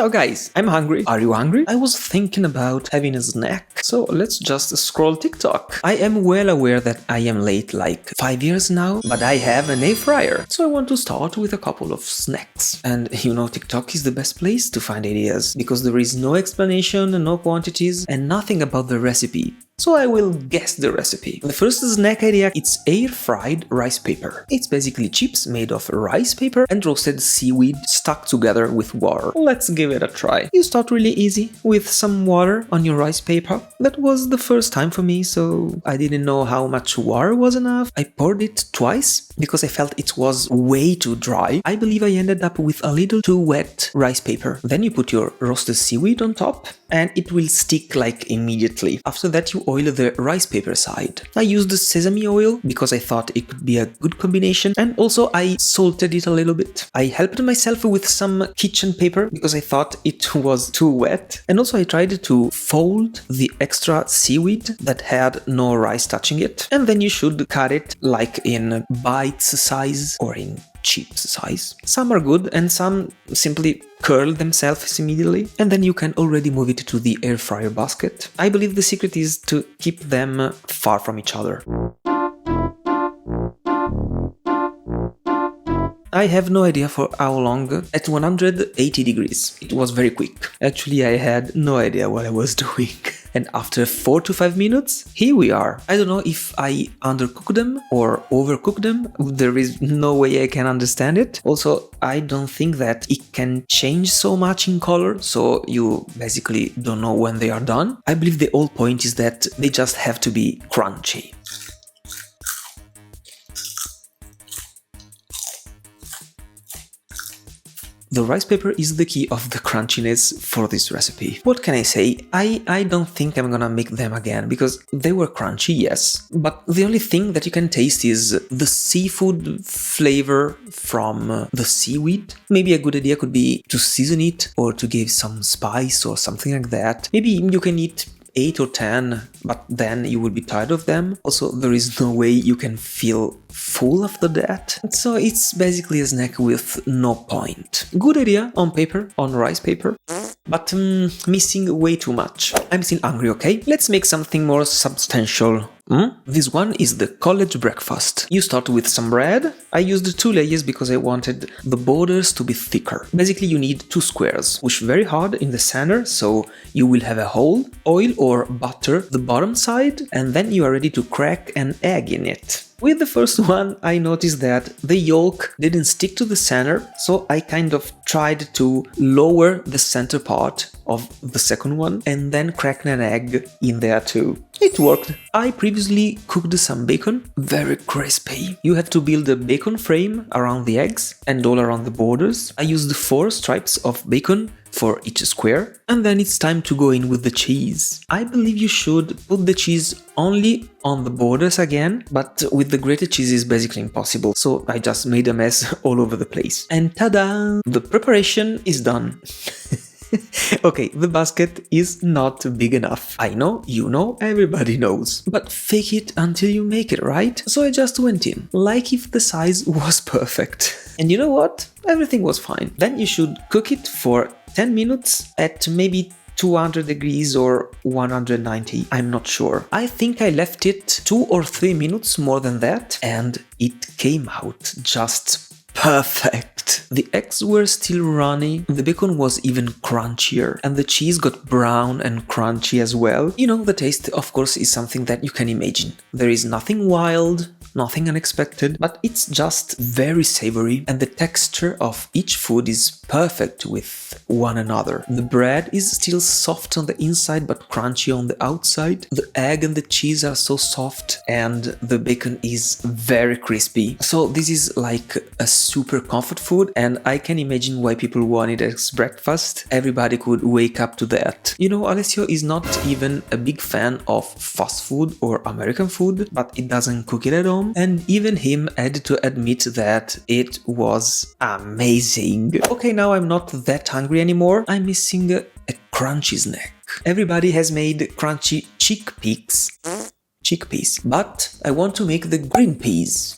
Ciao guys, I'm hungry. Are you hungry? I was thinking about having a snack, so let's just scroll TikTok. I am well aware that I am late like 5 years now, but I have an air fryer, so I want to start with a couple of snacks. And you know, TikTok is the best place to find ideas, because there is no explanation, no quantities, and nothing about the recipe. So I will guess the recipe. The first snack idea, it's air-fried rice paper. It's basically chips made of rice paper and roasted seaweed stuck together with water. Let's give it a try. You start really easy with some water on your rice paper. That was the first time for me, so I didn't know how much water was enough. I poured it twice because I felt it was way too dry. I believe I ended up with a little too wet rice paper. Then you put your roasted seaweed on top and it will stick like immediately. After that you oil the rice paper side. I used sesame oil because I thought it could be a good combination, and also I salted it a little bit. I helped myself with some kitchen paper because I thought it was too wet, and also I tried to fold the extra seaweed that had no rice touching it, and then you should cut it like in bites size or in chips size. Some are good and some simply curl themselves immediately, and then you can already move it to the air fryer basket. I believe the secret is to keep them far from each other. I have no idea for how long. At 180 degrees. It was very quick. Actually, I had no idea what I was doing. And after 4 to 5 minutes, here we are. I don't know if I undercooked them or overcooked them. There is no way I can understand it. Also, I don't think that it can change so much in color, so you basically don't know when they are done. I believe the whole point is that they just have to be crunchy. The rice paper is the key of the crunchiness for this recipe. What can I say? I don't think I'm gonna make them again, because they were crunchy, yes. But the only thing that you can taste is the seafood flavor from the seaweed. Maybe a good idea could be to season it or to give some spice or something like that. Maybe you can eat 8 or 10, but then you will be tired of them. Also, there is no way you can feel full after that. So it's basically a snack with no point. Good idea on paper, on rice paper, but missing way too much. I'm still hungry, okay? Let's make something more substantial. This one is the college breakfast. You start with some bread. I used 2 layers because I wanted the borders to be thicker. Basically you need 2 squares. Push very hard in the center so you will have a hole. Oil or butter the bottom side, and then you are ready to crack an egg in it. With the first one, I noticed that the yolk didn't stick to the center, so I kind of tried to lower the center part of the second one and then crack an egg in there too. It worked. I previously cooked some bacon, very crispy. You have to build a bacon frame around the eggs and all around the borders. I used 4 stripes of bacon for each square, and then it's time to go in with the cheese. I believe you should put the cheese only on the borders again, but with the grated cheese is basically impossible, so I just made a mess all over the place. And ta-da! The preparation is done. Okay, the basket is not big enough. I know, you know, everybody knows. But fake it until you make it, right? So I just went in, like if the size was perfect. And you know what? Everything was fine. Then you should cook it for 10 minutes at maybe 200 degrees or 190, I'm not sure. I think I left it 2 or 3 minutes more than that, and it came out just perfect. The eggs were still runny, the bacon was even crunchier, and the cheese got brown and crunchy as well. You know, the taste, of course, is something that you can imagine. There is nothing wild, nothing unexpected, but it's just very savory, and the texture of each food is perfect with one another. The bread is still soft on the inside but crunchy on the outside. The egg and the cheese are so soft, and the bacon is very crispy. So this is like a super comfort food, and I can imagine why people want it as breakfast. Everybody could wake up to that. You know, Alessio is not even a big fan of fast food or American food, but it doesn't cook it at home, and even him had to admit that it was amazing. Okay, now I'm not that hungry anymore. I'm missing a crunchy snack. Everybody has made crunchy chickpeas, but I want to make the green peas.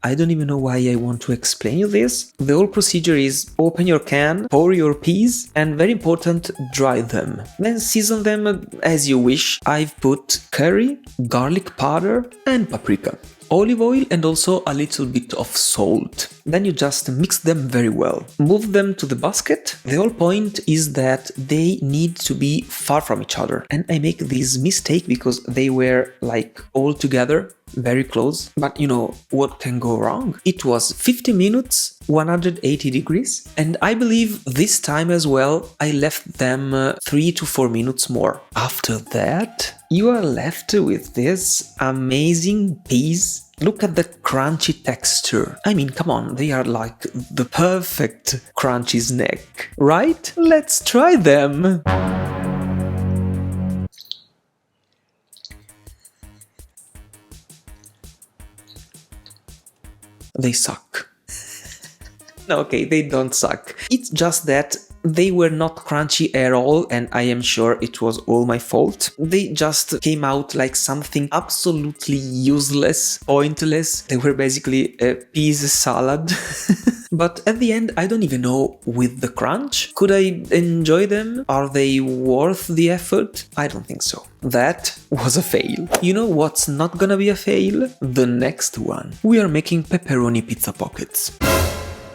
I don't even know why I want to explain you this. The whole procedure is open your can, pour your peas, and very important, dry them. Then season them as you wish. I've put curry, garlic powder, and paprika. Olive oil and also a little bit of salt. Then you just mix them very well. Move them to the basket. The whole point is that they need to be far from each other. And I make this mistake because they were like all together, very close. But you know what can go wrong? It was 50 minutes, 180 degrees. And I believe this time as well, I left them 3 to 4 minutes more. After that, you are left with this amazing peas. Look at the crunchy texture. I mean, come on, they are like the perfect crunchy snack, right? Let's try them! They suck. No, okay, they don't suck. It's just that they were not crunchy at all, and I am sure it was all my fault. They just came out like something absolutely useless, pointless. They were basically a peas salad. But at the end, I don't even know with the crunch. Could I enjoy them? Are they worth the effort? I don't think so. That was a fail. You know what's not gonna be a fail? The next one. We are making pepperoni pizza pockets.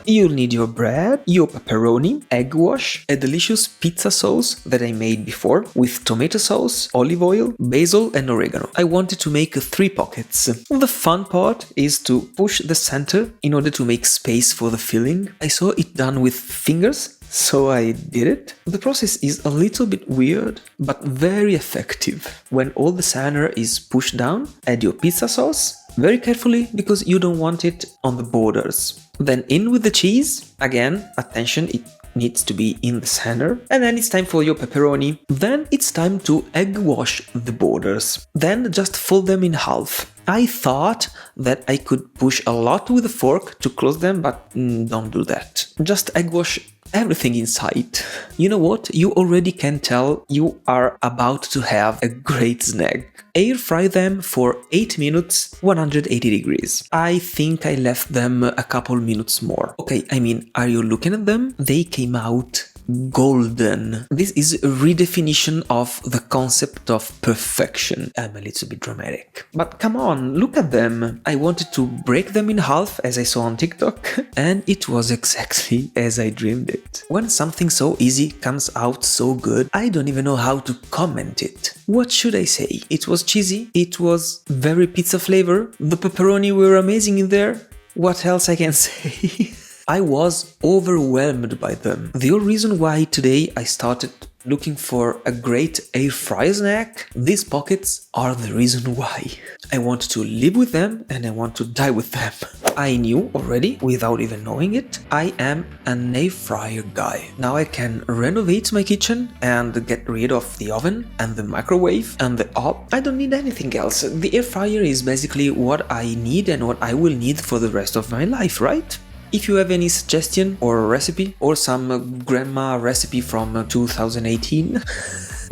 You'll need your bread, your pepperoni, egg wash, a delicious pizza sauce that I made before with tomato sauce, olive oil, basil and oregano. I wanted to make 3 pockets. The fun part is to push the center in order to make space for the filling. I saw it done with fingers, so I did it. The process is a little bit weird, but very effective. When all the center is pushed down, add your pizza sauce, very carefully because you don't want it on the borders. Then in with the cheese. Again, attention, it needs to be in the center. And then it's time for your pepperoni. Then it's time to egg wash the borders. Then just fold them in half. I thought that I could push a lot with a fork to close them, but don't do that. Just egg wash everything inside. You know what? You already can tell you are about to have a great snack. Air fry them for 8 minutes, 180 degrees. I think I left them a couple minutes more. Okay, I mean, are you looking at them? They came out golden. This is a redefinition of the concept of perfection. I'm a little bit dramatic. But come on, look at them. I wanted to break them in half as I saw on TikTok, and it was exactly as I dreamed it. When something so easy comes out so good, I don't even know how to comment it. What should I say? It was cheesy, it was very pizza flavor, the pepperoni were amazing in there. What else I can say? I was overwhelmed by them. The whole reason why today I started looking for a great air fry snack, these pockets are the reason why. I want to live with them and I want to die with them. I knew already, without even knowing it, I am an air fryer guy. Now I can renovate my kitchen and get rid of the oven and the microwave and the hob. I don't need anything else. The air fryer is basically what I need and what I will need for the rest of my life, right? If you have any suggestion or recipe or some grandma recipe from 2018,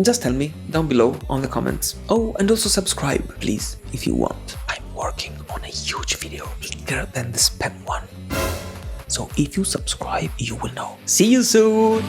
just tell me down below on the comments. Oh, and also subscribe, please, if you want. I'm working on a huge video, bigger than the spam one. So if you subscribe, you will know. See you soon!